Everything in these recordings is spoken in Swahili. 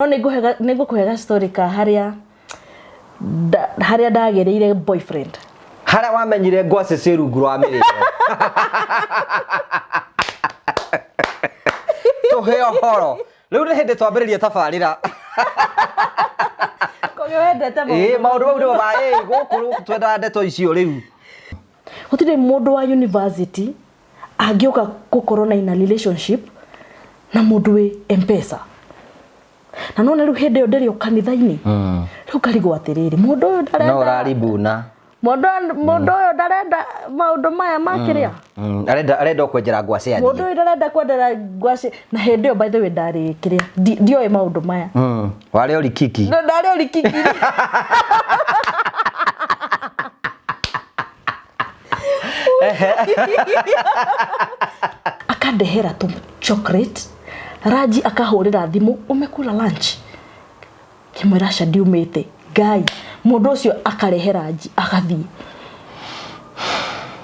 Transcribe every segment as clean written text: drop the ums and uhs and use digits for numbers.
No nigukuhega story ka haria ndagereire boyfriend. Haria wamenyire ngwaci ci rungu rwa miriro. Tuhe horo. Riu ni hindi twambiririe tabarira. Koge wendete maundu. Maundu mau ndio ba guku twenda ndeto icio riu. Gutire mundu wa university agioka gukorwo na ina relationship na mundu wi M-Pesa. Na none riu hindi yo ndirio kanitha-ini. Riu karigwo atiriri mundu uyu ndarenda. No raribuna. Mundu uyu ndarenda maundu maya makiria. Arenda kwenjera ngwaci athie. Mundu uyu ndarenda kwendera ngwaci na hindi yo by the way ndari kiria. Ndioe maundu maya. Wale uri kiki. No ndari uri kiki. Akandehera tu chocolate. Raji akahurira thimu umekula lunch. Kimwira Shadi umete. Gai mundu ucio akarehe Raji akathie.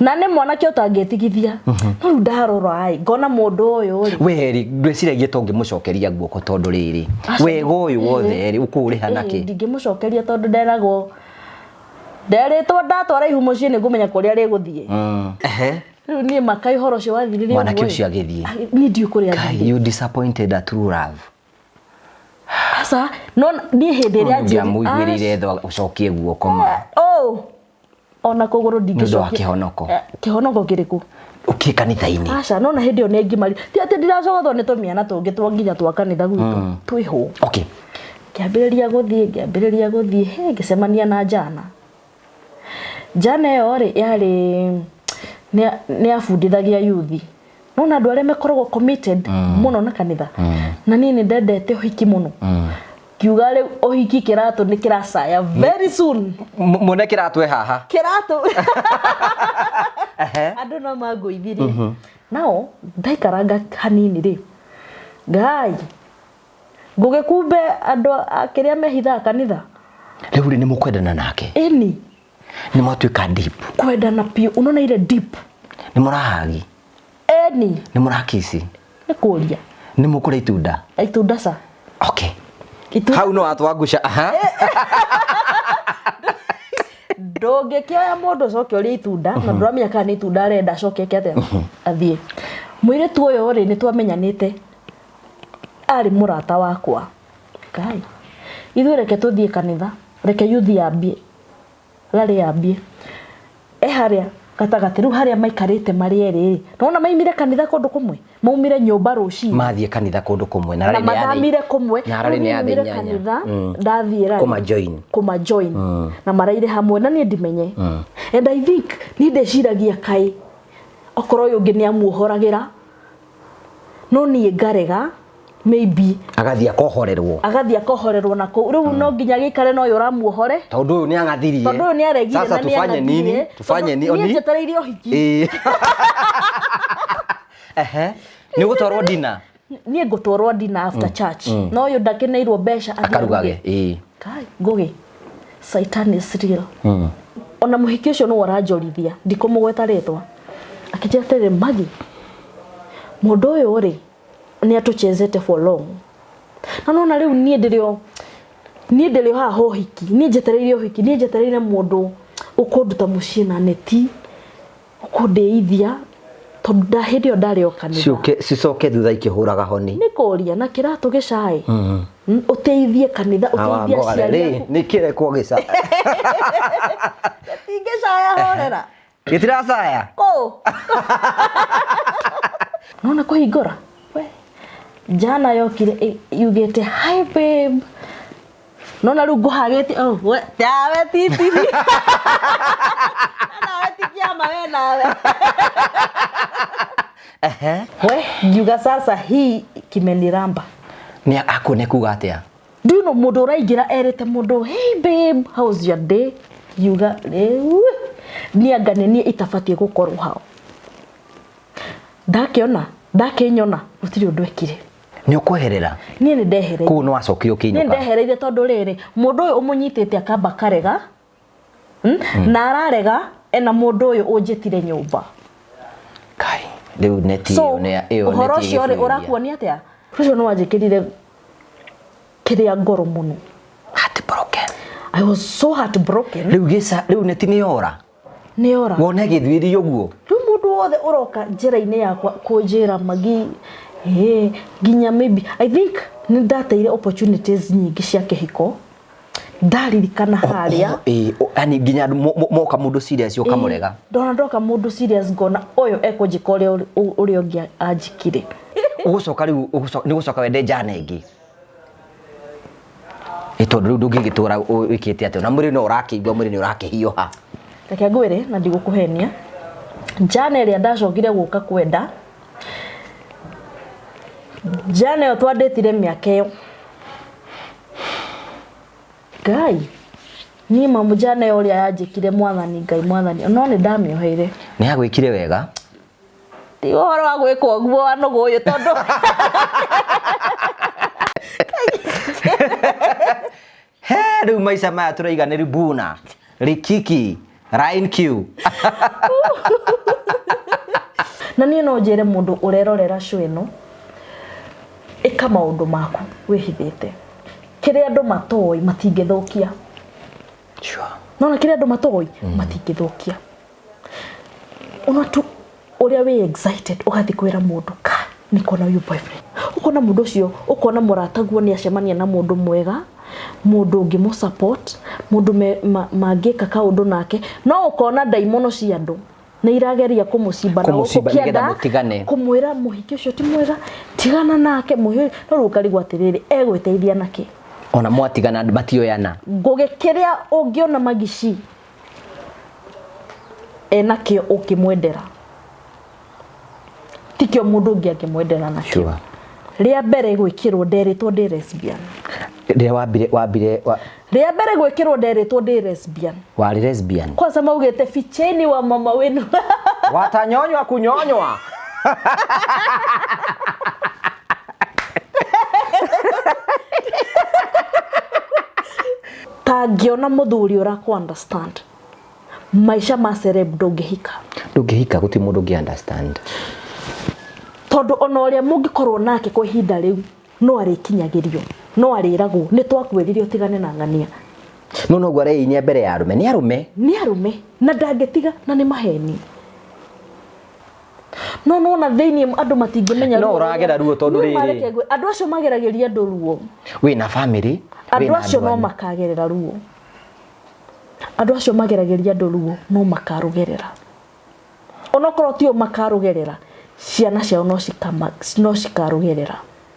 Na ne mwanake utangetigithia. No ndarora ai ngona mundu uyu ri. Weri ndweciragia tongimucokeria guoko tondu riri. Wega uyu wothe ri ukuriha naki. Ndingimucokeria tondu nderagwo nderitwo ndatwara ihumo cie nigumenya kuria riguthie. Riu nie makai horo cio wathiririe mwanake ucio agithie. Ni ndiu kuria athie. You disappointed a true love. Asa no nie hindi ria njia muigwirire tho ucokie guoko ma. Ona kuguru ndingicokia kihonoko. Kihonoko kiriku? Ukie kanitha-ini. Aca no na hindi yo nengimari. Ti ati ndiracogothwo ni tumiana tungi twanginya twa kanitha gwitu. Twiho. Okay. Kiambiriria guthie he ngicemania na Jana. Jana yo ri yari ni afundithagia yuthi. No na andu aria mekoragwo committed muno na kanitha. Na nini ndendete uhiki muno. Kiuga riu uhiki kiratu ni kiracaya very soon. Mune kiratu haha. Kiratu. Andu no maguithirie. Nao ndaikaranga hanini ri. Ngai. Ngugikumbe andu akiria mehitha kanitha. Riu ni mukwendana nake. Eni. Ni mwatuika deep. Kwendana pio unona ile deep. Ni murahagi. Eni. Ni murakisi. Ni kuria. Ni mukura itunda. Itunda sa. Okay. Hau no atwangusha aha. Doge kioya mundu coke uri itunda na ndramenya kana itunda arenda coke kete athie. Mwire tu uyu ri ni twamenyanite. Ari murata wakwa. Kai. Ithu reke tuthie kanitha. Reke yuthi ambie. Gari ambie. Haria katagati riu haria maikarite mari eri nona maimire kanitha kundu kumwe maumire nyumba ruci mathie kanitha kundu kumwe na rari ni mathamire kumwe na rari ni athie nyanya ndathiira kuma join na maraire hamwe na ni ndimenye and I think ni ndeciragia kai okoro yungi ni amuohoragira no ni ngarega maybe agathia kohorerwo na ko riu no nginya gikare no yo ramuohore tondu uyu ni angathirie tondu uyu ni aregire na ni tufanye nini ni njetereirie uhiki ni gutwarwo dina ni ngutwarwo dina after church no yo ndakeneirwo besha akarugage kai ngugi Satan is real ona muhiki ucio no waranjorithia ndikumugweta ritwa akijetere magi mundu uyu ri ni atuchezete for long na nona riu nie ndirio ha hohiki nie njetereirie uhiki nie njetereire mundu ukunduta mucii na neti ukundeithia tondu ndahindi yo ndari okanitha cicoke thutha ikihuraga honi ni kuria na kiratu gicai uteithie kanitha uteithie ciari ni kirekwo gica tingicaya horera gitiracaya nona kuhingura Jana yokire yugete hi babe. Nona riu nguhagete tawe titi. Nawe tikiama we nawe. We yuga sasa hii kimeniramba. Ni akone kuga atia. Do you know mundu raigira erete mundu hey babe how's your day? Yuga ni agane ni itafatie gukorwo hao. Ndakenyona utiri undu ekire. Ni ukweherera ni ndehereire ku no acokire ukinyuka ni ndehereire tondu riri mundu uyu umunyitite akamba karega na ararega ena mundu uyu unjitire nyumba kai riu neti iyo uhoro cio urakuonia atia ucio no wanjikirire kiria ngoro muno. Heartbroken. I was so heartbroken. Riu neti ni ora. Ni ora. Wona githwiri uguo. Riu mundu wothe uroka njira-ini yakwa kunjira Magi ginya maybe I think ni ndateire opportunities nyingi cia kihiko. Ndaririkana haria. Ani ginya moka mundu serious ukamurega. Ndona ndoka mundu serious ngona uyu ekunjika uria ungi anjikire. Ugucoka riu ni gucoka wende jana ingi. Tondu riu ndungigitura wikite ati na mwiri no urakigwa mwiri ni urakihioha. Reke ngwire na ndigukuhenia. Jana iria ndacokire guka kwenda. Jana yo twandetire miaka iyo. Ngai ni mamu jana yo uria yanjikire mwathani Ngai mwathani no ni ndamioheire. Ni agwikire wega. Ti uhoro wa gwikwo guo wanogo uyu tondu riu maica maya turaiga ni Ribuna, Rikiki, Ryan Q. Na ni no njire mundu urerorera show ino ika maundu maku wihithite. Kiria andu matoi matingithukia. Sure. Nona kiria andu matoi matingithukia. Ona tu uria we excited ugathi kwira mundu ka nikona uyu boyfriend. Ukona mundu ucio ukona murataguo ni acemania na mundu mwega. Mundu ungimu support mundu mangika kaundu nake no ukona daimono cia andu na irageria kumucimba na gukienda kumwira muhiki ucio ti mwega tigana nake muhi no rukarigwa atiriri egwiteithia nake ona mwatigana matioyana ngugikiria ungiona Magici enakio ukimwendera tikio mundu ungi akimwendera nakio ria mbere gwikirwo nderitwo ndi lesbian. Ria wambire ria mbere gwikirwo nderitwo ndi lesbian. Wari lesbian. Kwanza maugite ficheni wa mama wenu. Watanyonywa kunyonywa. Tangiona muthuri uraku understand. Maisha ma celeb ndungihika. Ndungihika guti mundu ngi understand. Tondu ona uria mungikorwo nake kwa ihinda riu no arikinyagirio no ariragwo ni twakwirire utigane na ngania no gware inya mbere ya arume ni arume na ndangetiga na ni maheni no na thini andu matingimenya no uragera ruo tondu riri andu acio magerageria andu ruo we na family andu acio no makagerera ruo andu acio magerageria andu ruo no makarugerera onokorwo tio makarugerera ciana ciao no cikarugerera